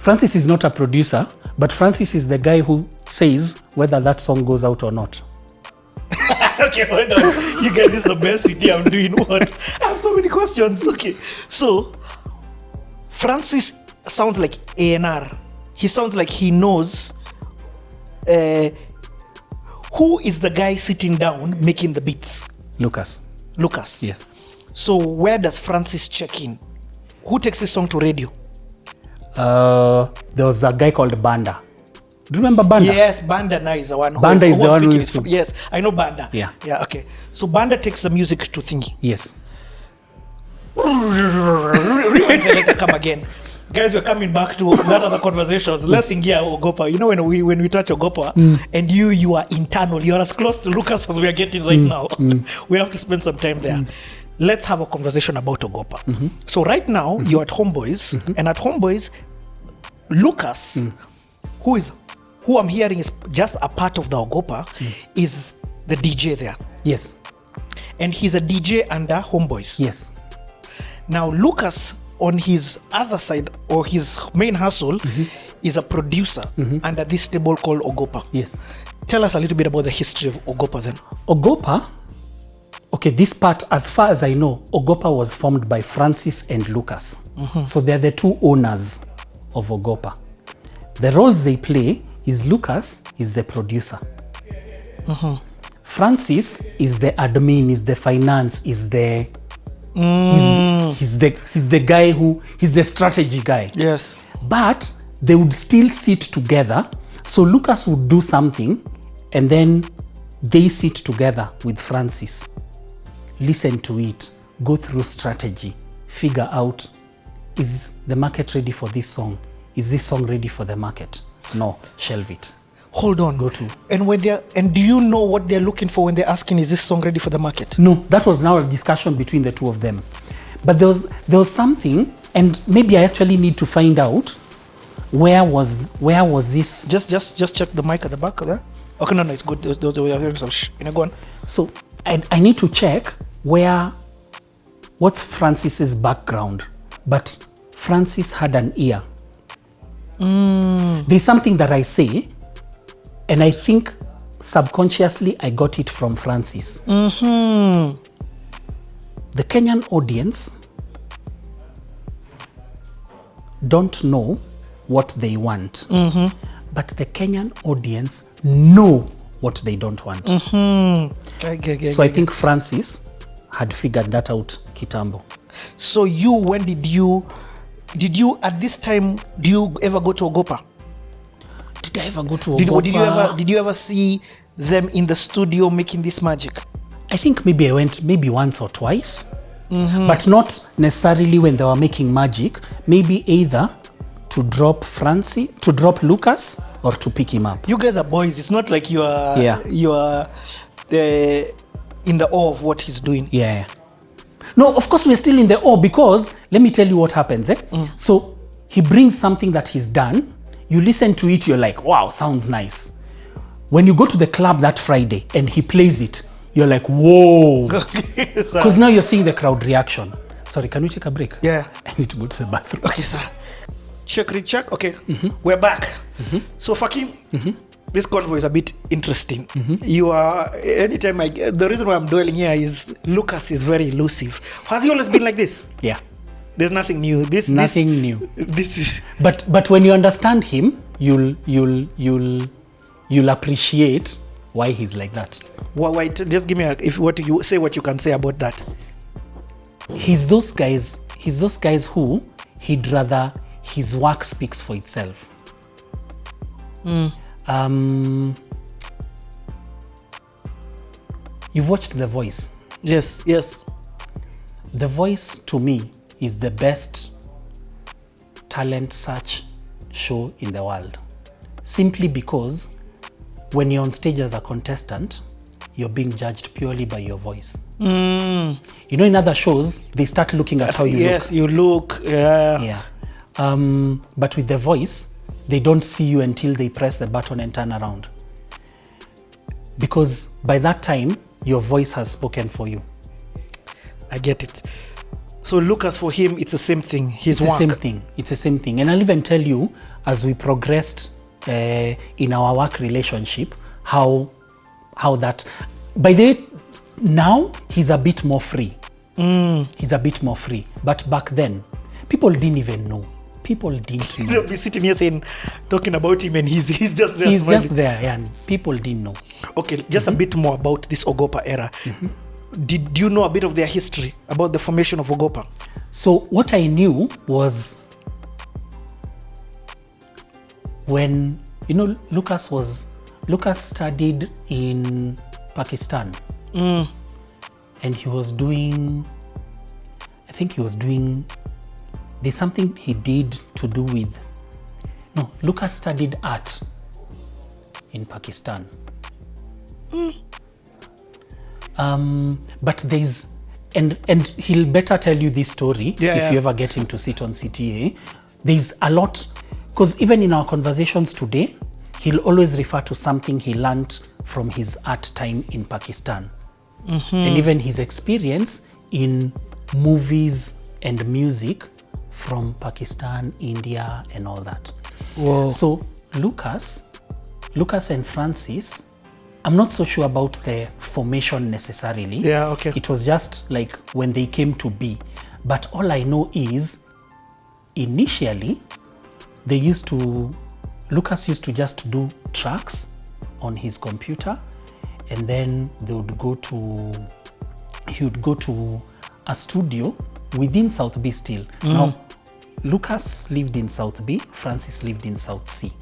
Francis is not a producer, but Francis is the guy who says whether that song goes out or not. Okay, hold on. You guys, this is the best city I'm doing what? I have so many questions. Okay, so Francis sounds like A&R. He sounds like he knows who is the guy sitting down making the beats. Lucas. Yes. So where does Francis check in? Who takes this song to radio? There was a guy called Banda. Do you remember Banda? Yes, Banda now is the one. Banda is the one who is... Yes, I know Banda. Yeah. Yeah, okay. So Banda takes the music to Thingy. Yes. Rewind selector, come again. Guys, we're coming back to that other conversations. Let's sing here Ogopa. You know when we touch Ogopa and you are internal, you are as close to Lucas as we are getting right now. We have to spend some time there. Let's have a conversation about Ogopa. So right now you're at HomeBoyz, and at HomeBoyz, Lucas, who I'm hearing is just a part of the Ogopa, is the DJ there. Yes. And he's a DJ under HomeBoyz. Yes. Now Lucas, on his other side, or his main hustle, is a producer under this stable called Ogopa. Yes. Tell us a little bit about the history of Ogopa then. Ogopa, okay, this part, as far as I know, Ogopa was formed by Francis and Lucas. So they're the two owners of Ogopa. The roles they play is Lucas is the producer. Francis is the admin, is the finance, is the... He's the guy he's the strategy guy. Yes. But they would still sit together. So Lucas would do something and then they sit together with Francis. Listen to it, go through strategy, figure out, is the market ready for this song? Is this song ready for the market? No, shelve it. Hold on. Go to. And do you know what they're looking for when they're asking, is this song ready for the market? No, that was now a discussion between the two of them. But there was something, and maybe I actually need to find out where was this. Just check the mic at the back there. Okay, no, it's good. Those are hearing some go on. So I need to check what's Francis's background. But Francis had an ear. There's something that I say, and I think subconsciously I got it from Francis. The Kenyan audience don't know what they want, but the Kenyan audience know what they don't want. So I think Francis had figured that out kitambo. So when did you at this time, do you ever go to Ogopa? Did I ever go to Ogopa? Did you ever see them in the studio making this magic? I think maybe I went once or twice, but not necessarily when they were making magic. Maybe either to drop Lucas, or to pick him up. You guys are boys. It's not like you are in the awe of what he's doing. Yeah. No, of course we're still in the awe, because let me tell you what happens. So he brings something that he's done. You listen to it, you're like, wow, sounds nice. When you go to the club that Friday and he plays it, you're like, whoa. Because now you're seeing the crowd reaction. Sorry, can we take a break? Yeah. I need to go to the bathroom. Okay, sir. Check. Okay, we're back. So Fakii, this convo is a bit interesting. You are, anytime the reason why I'm dwelling here is Lucas is very elusive. Has he always been like this? Yeah. There's nothing new. Nothing new. This is. But when you understand him, you'll appreciate why he's like that. Why? Just give me what you can say about that. He's those guys who he'd rather his work speaks for itself. You've watched The Voice. Yes. The Voice, to me, is the best talent search show in the world. Simply because when you're on stage as a contestant, you're being judged purely by your voice. You know, in other shows, they start looking at how you look. Yes, you look. Yeah. But with The Voice, they don't see you until they press the button and turn around. Because by that time, your voice has spoken for you. I get it. So Lucas, for him, it's the same thing. His It's work. the same thing. It's the same thing. And I'll even tell you, as we progressed in our work relationship, how that. By the way, now he's a bit more free. He's a bit more free. But back then, people didn't even know. People didn't know. They'll be sitting here saying, talking about him, and he's just there. He's smiling. just there, yeah. People didn't know. Okay, just a bit more about this Ogopa era. Did you know a bit of their history about the formation of Ogopa? So what I knew was when, Lucas studied in Pakistan. And he was doing, there's something he did to do with, Lucas studied art in Pakistan. But there's, and he'll better tell you this story if you ever get him to sit on CTA. There's a lot, because even in our conversations today, he'll always refer to something he learned from his art time in Pakistan. And even his experience in movies and music from Pakistan, India, and all that. Whoa. So Lucas and Francis, I'm not so sure about the formation necessarily. Yeah, okay. It was just like when they came to be. But all I know is initially Lucas used to just do tracks on his computer, and then he would go to a studio within South B still. Now, Lucas lived in South B, Francis lived in South C.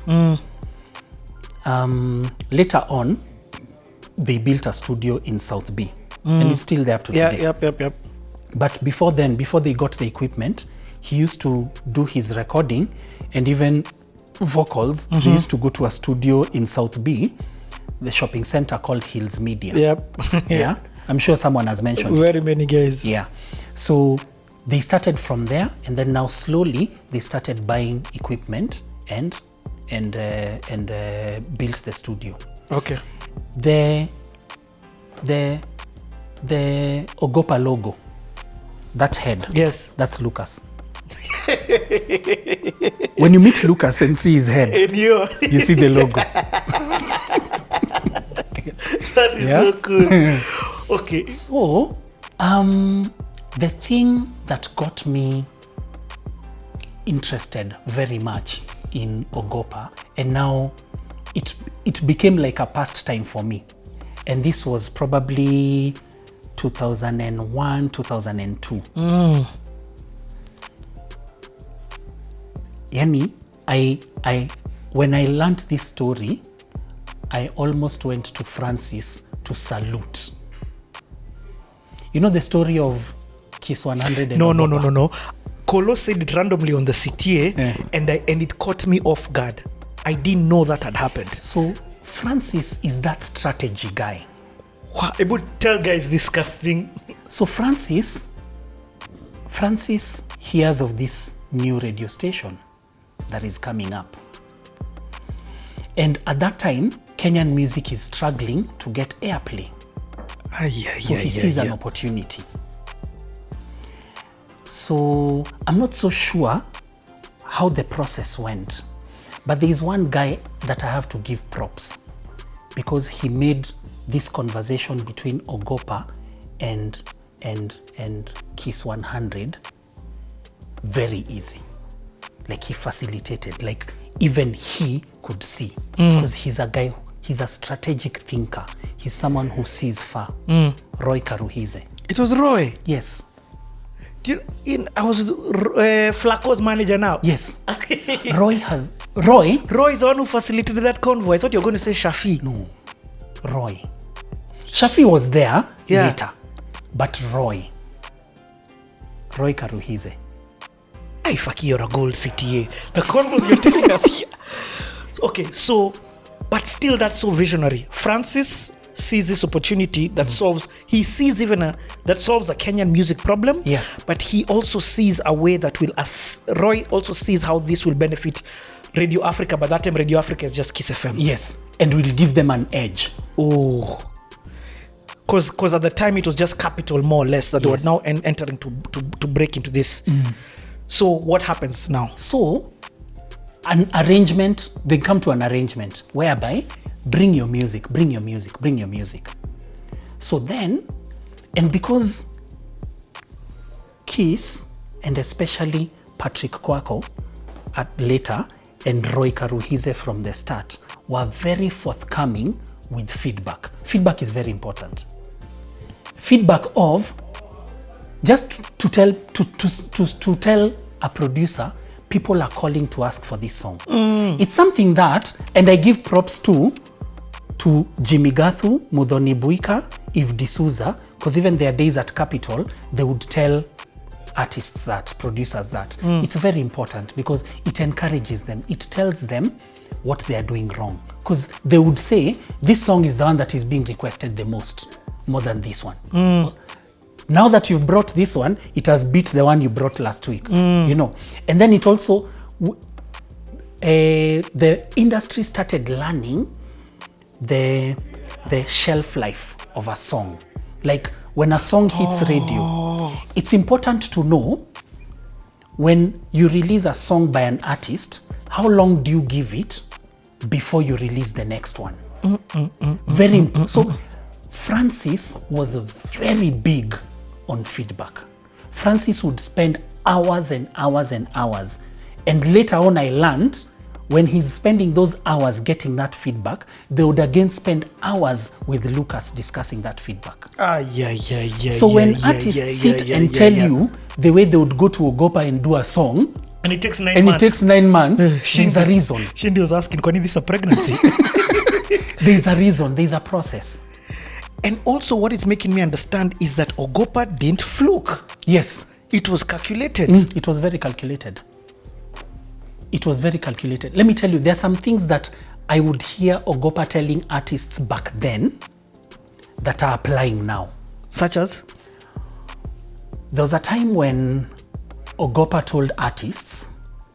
Later on, they built a studio in South B, and it's still there up to today. Yep. But before then, before they got the equipment, he used to do his recording and even vocals. They used to go to a studio in South B, the shopping center called Hills Media. Yep. Yeah, I'm sure someone has mentioned it. Very many guys. Yeah. So they started from there, and then now slowly they started buying equipment and built the studio. Okay. The Ogopa logo, that head, Yes. that's Lucas. When you meet Lucas and see his head, And you see the logo. That is so cool. Okay. So, the thing that got me interested very much in Ogopa, and now it became like a pastime for me. And this was probably 2001, 2002. Yani, when I learned this story, I almost went to Francis to salute. You know the story of Kiss 100 and Ogopa? No. Kolo said it randomly on the CTA, and it caught me off guard. I didn't know that had happened. So Francis is that strategy guy. Wow, I would tell guys this thing. So Francis hears of this new radio station that is coming up. And at that time, Kenyan music is struggling to get airplay. So he sees an opportunity. So I'm not so sure how the process went, but there is one guy that I have to give props, because he made this conversation between Ogopa and Kiss 100 very easy. Like, he facilitated, like even he could see, because he's a guy, he's a strategic thinker. He's someone who sees far. Roy Karuhize. It was Roy. Yes. I was Flaco's manager now. Yes. Roy is the one who facilitated that convoy. I thought you were going to say Shafi. No. Roy. Shafi was there later. But Roy Karuhize. Ay, Fakii, you're a gold CTA. The convoys you're telling us here. Okay, so, but still that's so visionary. Francis sees this opportunity that solves the Kenyan music problem. Yeah. But he also sees a way that will, Roy also sees how this will benefit Radio Africa. By that time, Radio Africa is just Kiss FM. Yes, and will give them an edge. Oh. Because at the time it was just Capital more or less that they were now entering to break into this. So what happens now? So an arrangement, they come to an arrangement whereby bring your music. So then, and because Kiss and especially Patrick Kwako later and Roy Karuhize from the start were very forthcoming with feedback. Feedback is very important. Feedback of just to tell a producer, people are calling to ask for this song. It's something that, and I give props to Jimmy Gathu, Muthoni Buika, Eve D'Souza, because even their days at Capitol, they would tell artists that, producers that. It's very important because it encourages them. It tells them what they are doing wrong. Because they would say, this song is the one that is being requested the most, more than this one. Now that you've brought this one, it has beat the one you brought last week, you know. And then it also, the industry started learning the shelf life of a song. Like when a song hits radio, it's important to know when you release a song by an artist, how long do you give it before you release the next one? Very important. So Francis was very big on feedback. Francis would spend hours and hours and hours. And later on I learned when he's spending those hours getting that feedback, they would again spend hours with Lucas discussing that feedback. So when artists sit and tell you the way they would go to Ogopa and do a song, and it takes 9 months. It takes 9 months, there's a reason. Shindy was asking, kwani this a pregnancy? There's a reason, there's a process. And also what is making me understand is that Ogopa didn't fluke. Yes. It was calculated. It was very calculated. It was very calculated. Let me tell you, there are some things that I would hear Ogopa telling artists back then that are applying now. Such as? There was a time when Ogopa told artists,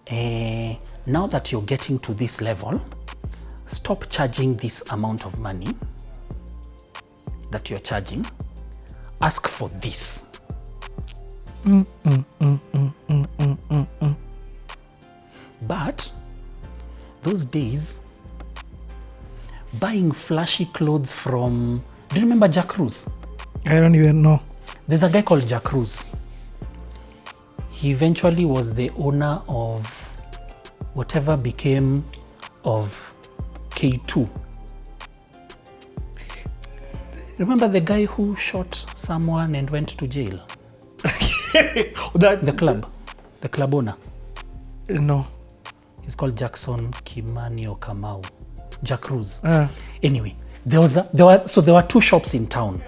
now that you're getting to this level, stop charging this amount of money that you're charging. Ask for this. But those days, buying flashy clothes from, do you remember Jack Cruz? I don't even know. There's a guy called Jack Cruz. He eventually was the owner of whatever became of K2. Remember the guy who shot someone and went to jail? The club owner. No. He's called Jackson Kimani or Kamau. Jack Cruz. Anyway, there were two shops in town.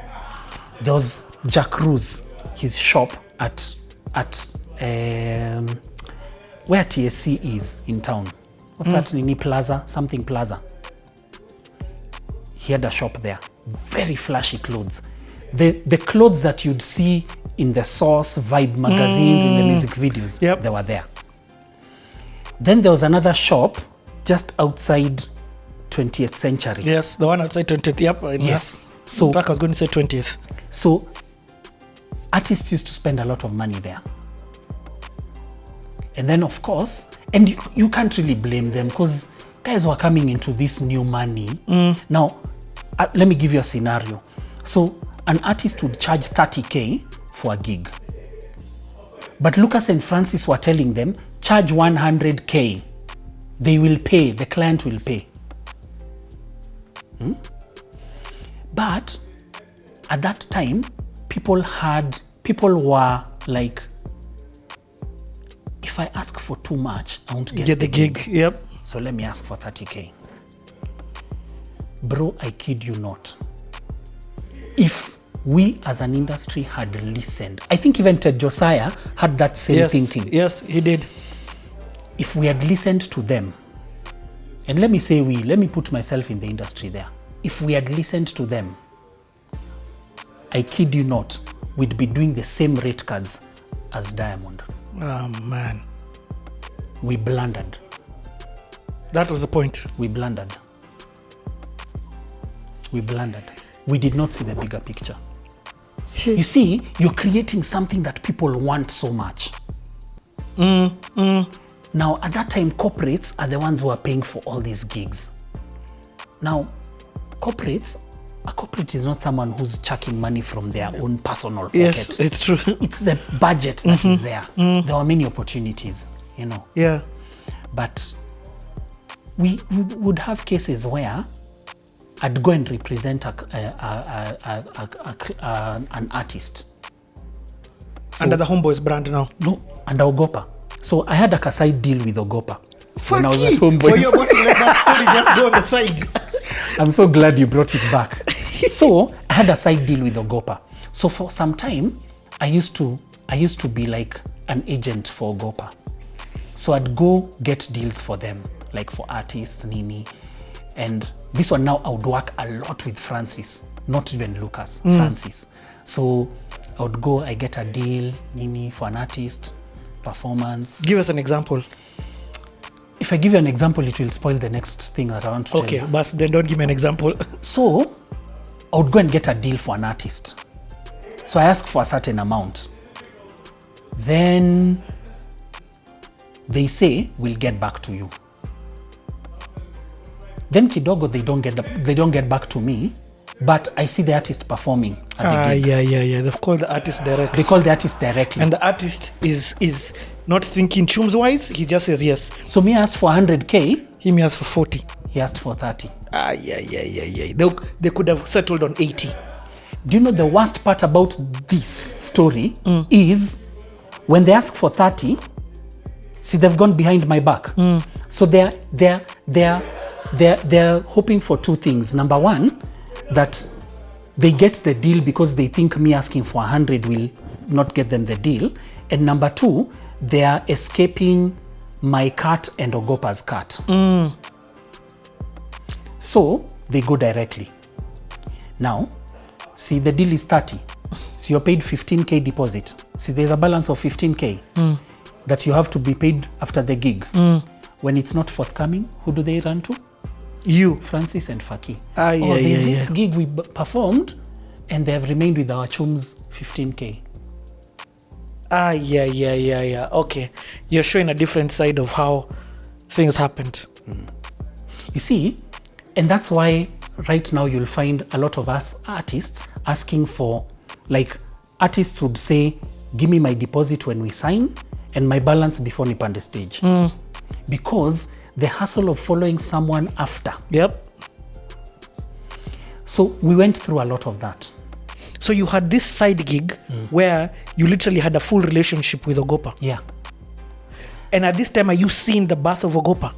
There was Jack Cruz, his shop at where TSC is in town. What's that? Nini Plaza, something Plaza. He had a shop there. Very flashy clothes. The clothes that you'd see in the Source, Vibe magazines, in the music videos, they were there. Then there was another shop just outside 20th Century. Yes, the one outside 20th. Yep. Yes. So I was going to say 20th. So artists used to spend a lot of money there. And then of course, and you can't really blame them because guys were coming into this new money. Now, let me give you a scenario. So an artist would charge 30K for a gig. But Lucas and Francis were telling them, charge 100K. They will pay, the client will pay. But at that time, people were like, if I ask for too much, I won't get the gig. Yep. So let me ask for 30K. Bro, I kid you not. If we as an industry had listened, I think even Ted Josiah had that same thinking. Yes, he did. If we had listened to them, and let me put myself in the industry there. If we had listened to them, I kid you not, we'd be doing the same rate cards as Diamond. Oh man. We blundered. That was the point. We blundered. we did not see the bigger picture. You see, you're creating something that people want so much. Now, at that time, corporates are the ones who are paying for all these gigs. Now, a corporate is not someone who's chucking money from their own personal pocket. Yes, it's true. It's the budget that is there. There are many opportunities, you know. Yeah. But we would have cases where I'd go and represent an artist. So, Under the Homeboys brand now. No, under Ogopa. So I had a side deal with Ogopa when I was at For Homeboys. your what let that story just go on the side. I'm so glad you brought it back. So I had a side deal with Ogopa. So for some time, I used to be like an agent for Ogopa. So I'd go get deals for them, like for artists, Nini. And this one now I would work a lot with Francis, not even Lucas, Francis. So I would go, I get a deal, Nini, for an artist, performance. Give us an example. If I give you an example, it will spoil the next thing that I want to tell you. Okay, but then don't give me an example. So I would go and get a deal for an artist. So I ask for a certain amount. Then they say, we'll get back to you. Then kidogo, they don't get back to me, but I see the artist performing at the gig. Yeah. They've called the artist directly. They call the artist directly. And the artist is not thinking chums wise. He just says yes. So me asked for 100K. He may ask for 40. He asked for 30. Yeah. They could have settled on 80. Do you know the worst part about this story is when they ask for 30, see, they've gone behind my back. So they're hoping for two things. Number one, that they get the deal because they think me asking for 100 will not get them the deal. And number two, they are escaping my cut and Ogopa's cut. So they go directly. Now, see, the deal is 30. So you're paid 15K deposit. See, there's a balance of 15K that you have to be paid after the gig. When it's not forthcoming, who do they run to? You. Francis and Fakii. There's this gig we performed and they have remained with our chums 15K. Yeah. Okay. You're showing a different side of how things happened. You see, and that's why right now you'll find a lot of us artists asking for, like, artists would say, give me my deposit when we sign and my balance before nipande stage. Because the hassle of following someone after. Yep. So we went through a lot of that. So you had this side gig where you literally had a full relationship with Ogopa. Yeah. And at this time, are you seeing the birth of Ogopa?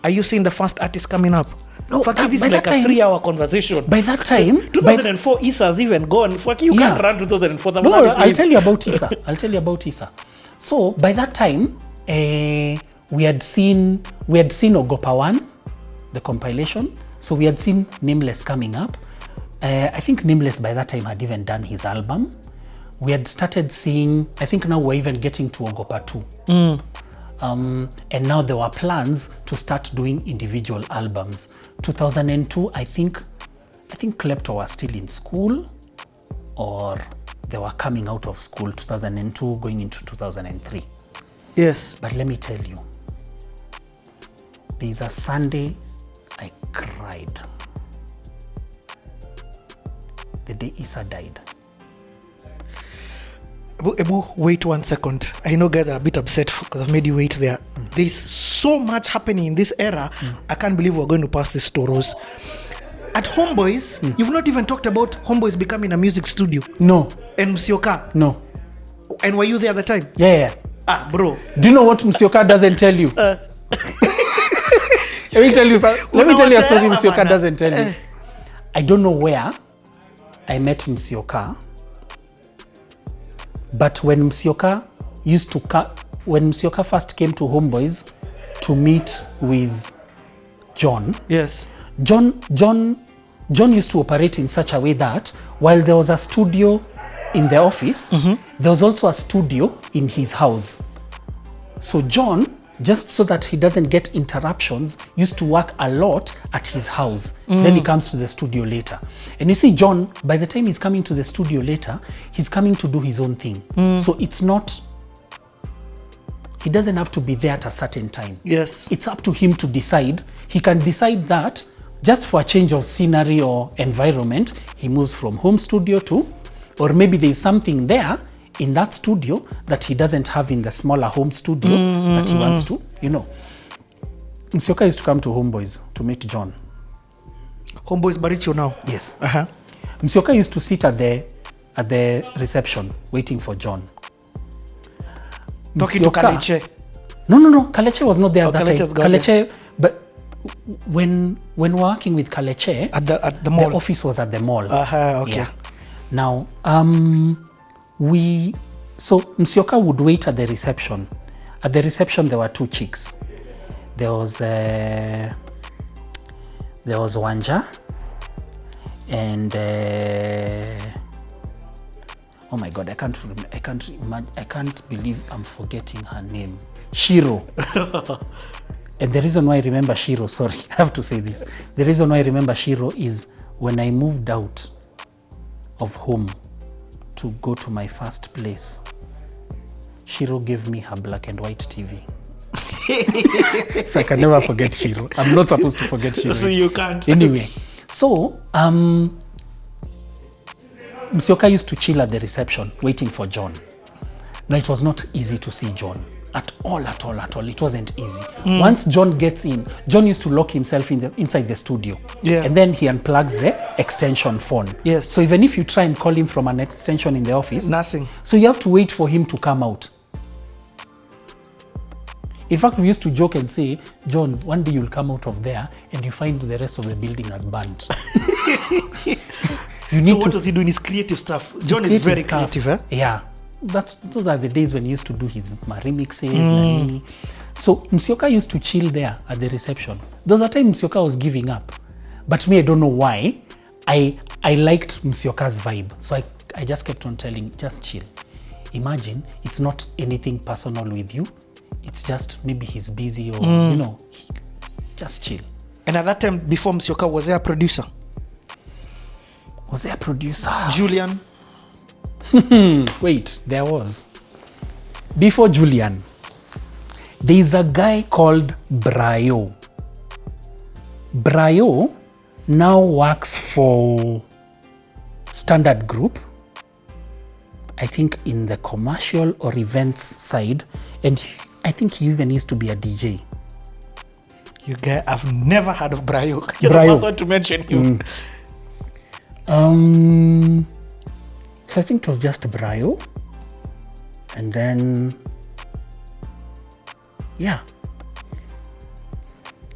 Are you seeing the first artist coming up? No, Fakii, this by is like that a time- 3-hour conversation. By that time, 2004 Issa's even gone. Fakii, you can't run 2004. No, I'll tell you about Issa. So by that time, we had seen Ogopa 1, the compilation. So we had seen Nameless coming up. I think Nameless by that time had even done his album. We had started seeing, I think now we're even getting to Ogopa 2. And now there were plans to start doing individual albums. 2002, I think Klepto was still in school, or they were coming out of school, 2002 going into 2003. Yes. But let me tell you, there's a Sunday I cried. The day Issa died. Ebu, wait 1 second. I know guys are a bit upset because I've made you wait there. There's so much happening in this era. I can't believe we're going to pass this Toros. At Homeboys, you've not even talked about Homeboys becoming a music studio. No. And Msioka. No. And were you there at the time? Yeah. Bro. Do you know what Msioka doesn't tell you? Let me tell you a story Msioka doesn't tell you. I don't know where I met Msioka, but when Msioka first came to Homeboys to meet with John. Yes. John used to operate in such a way that while there was a studio in the office, there was also a studio in his house. So John just so that he doesn't get interruptions, used to work a lot at his house. Then he comes to the studio later. And you see, John, by the time he's coming to the studio later, he's coming to do his own thing. So it's not, he doesn't have to be there at a certain time. Yes. It's up to him to decide. He can decide that just for a change of scenery or environment, he moves from home studio to, or maybe there's something there in that studio that he doesn't have in the smaller home studio that he wants to, you know. Msioka used to come to Homeboys to meet John. Homeboys Baricho now? Yes. Uh-huh. Msioka used to sit at the reception waiting for John. Talking to Kaleche? No. Kaleche was not there at that Kaleche's time. gone, Kaleche, but when we're working with Kaleche, at the mall? the office was at the mall. Okay. Yeah. Now, so Msioka would wait at the reception. At the reception, there were two chicks. There was Wanja and oh my God, I can't believe I'm forgetting her name. Shiro. And the reason why I remember Shiro, sorry, I have to say this. The reason why I remember Shiro is when I moved out of home to go to my first place, Shiro gave me her black and white TV. So I can never forget Shiro. I'm not supposed to forget Shiro. So you can't. Anyway, so Msioka used to chill at the reception waiting for John. Now it was not easy to see John. At all. It wasn't easy. Once John gets in, John used to lock himself inside the studio. Yeah. And then he unplugs the extension phone. Yes. So even if you try and call him from an extension in the office, nothing. So you have to wait for him to come out. In fact, we used to joke and say, John, one day you'll come out of there and you find the rest of the building has burned. So what was he doing? His creative stuff. John is very creative, eh? Yeah. Those are the days when he used to do his remixes. So Msioka used to chill there at the reception. There was a time Msioka was giving up. But me, I don't know why. I liked Msioka's vibe. So I just kept on telling, just chill. Imagine, it's not anything personal with you. It's just maybe he's busy or, you know, just chill. And at that time, before Msioka, was there a producer? Was there a producer? Julian? Wait, there was. Before Julian, there's a guy called Brayo. Brayo now works for Standard Group, I think in the commercial or events side, and I think he even used to be a DJ. You guy, I've never heard of Brayo. You're the first one to mention him. So I think it was just Brayo. And then, yeah.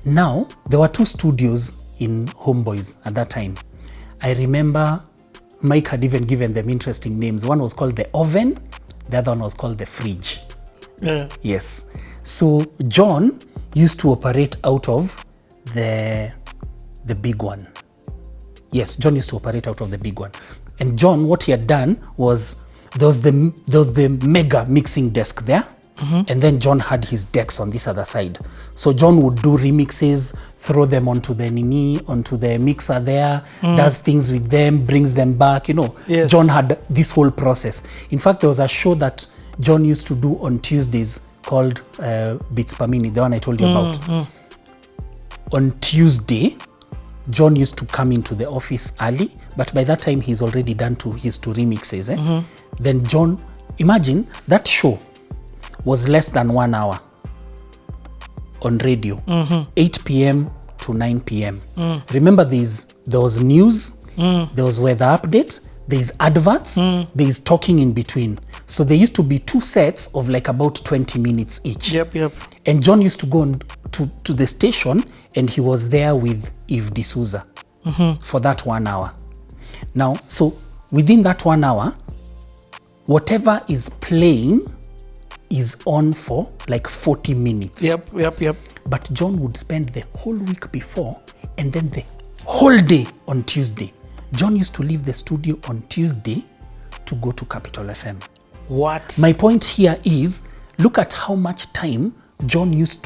Now, there were two studios in Homeboys at that time. I remember Mike had even given them interesting names. One was called the oven, the other one was called the fridge. Yeah. Yes. So John used to operate out of the big one. Yes, John used to operate out of the big one. And John, what he had done was there was the mega mixing desk there. And then John had his decks on this other side. So John would do remixes, throw them onto the mixer there, does things with them, brings them back, you know. Yes. John had this whole process. In fact, there was a show that John used to do on Tuesdays called Beats Per Minute, the one I told you about. On Tuesday, John used to come into the office early, but by that time he's already done his two remixes. Then John, imagine that show was less than 1 hour on radio, 8 p.m. to 9 p.m. Remember, there was news, there was weather update, there's adverts, there's talking in between. So there used to be 2 sets of like about 20 minutes each. Yep. And John used to go to the station, and he was there with Eve D'Souza for that 1 hour. Now, so within that 1 hour, whatever is playing is on for like 40 minutes. Yep. But John would spend the whole week before and then the whole day on Tuesday. John used to leave the studio on Tuesday to go to Capital FM. What? My point here is, look at how much time John used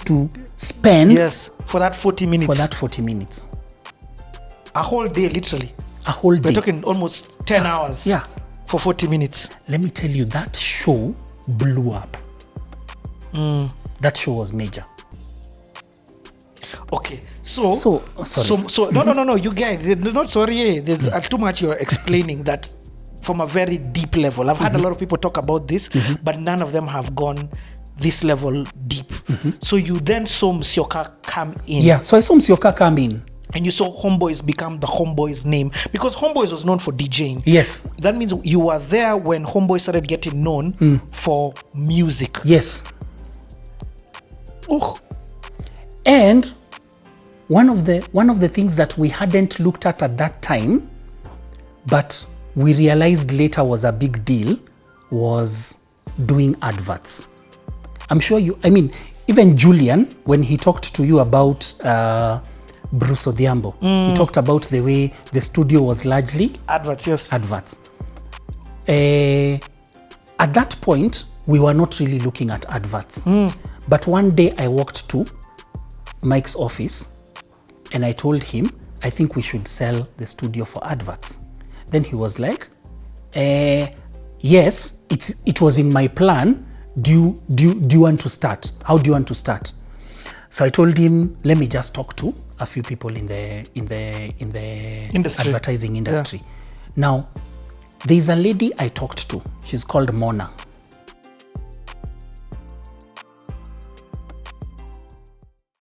to spend Yes, for that 40 minutes. for that 40 minutes. A whole day, literally. A whole day. We're talking almost 10 hours. Yeah. For 40 minutes. Let me tell you, that show blew up. That show was major. Okay. So sorry. No. You guys, not sorry. There's too much you're explaining that from a very deep level. I've had a lot of people talk about this, but none of them have gone this level deep. So you then saw Msioka come in. Yeah, so I saw Msioka come in. And you saw Homeboys become the Homeboys name, because Homeboys was known for DJing. Yes. That means you were there when Homeboys started getting known for music. Yes. Oh. And one of the things that we hadn't looked at that time, but we realized later was a big deal, was doing adverts. I'm sure even Julian, when he talked to you about Bruce Odhiambo, he talked about the way the studio was largely Adverts, yes. Adverts. At that point, we were not really looking at adverts. But one day I walked to Mike's office and I told him, I think we should sell the studio for adverts. Then he was like, yes, it was in my plan. Do you want to start? How do you want to start? So I told him, let me just talk to a few people in the Industry. advertising industry. Yeah. Now, there's a lady I talked to. She's called Mona.